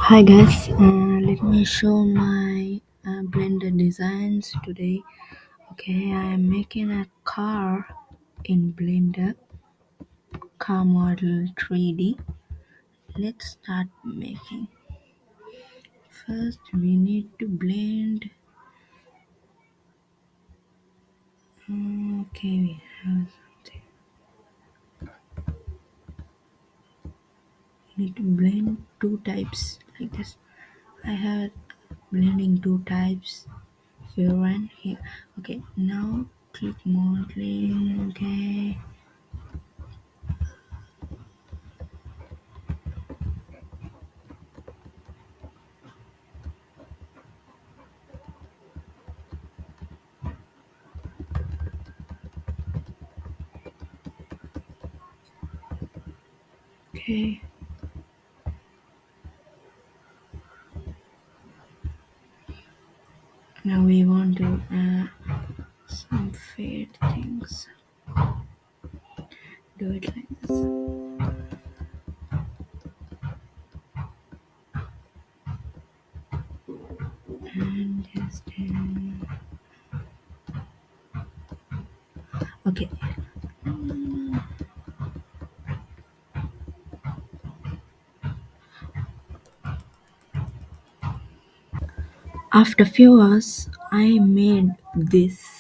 Hi guys, let me show my Blender designs today. Okay, I am making a car in Blender, car model 3D. Let's start making. First, we need to blend. Okay, we have something. We need to blend two types like this. I had blending two types here and here. Okay, now click modeling. Okay. Okay. Now we want to add some fade things. Do it like this. And just okay. After few hours, I made this.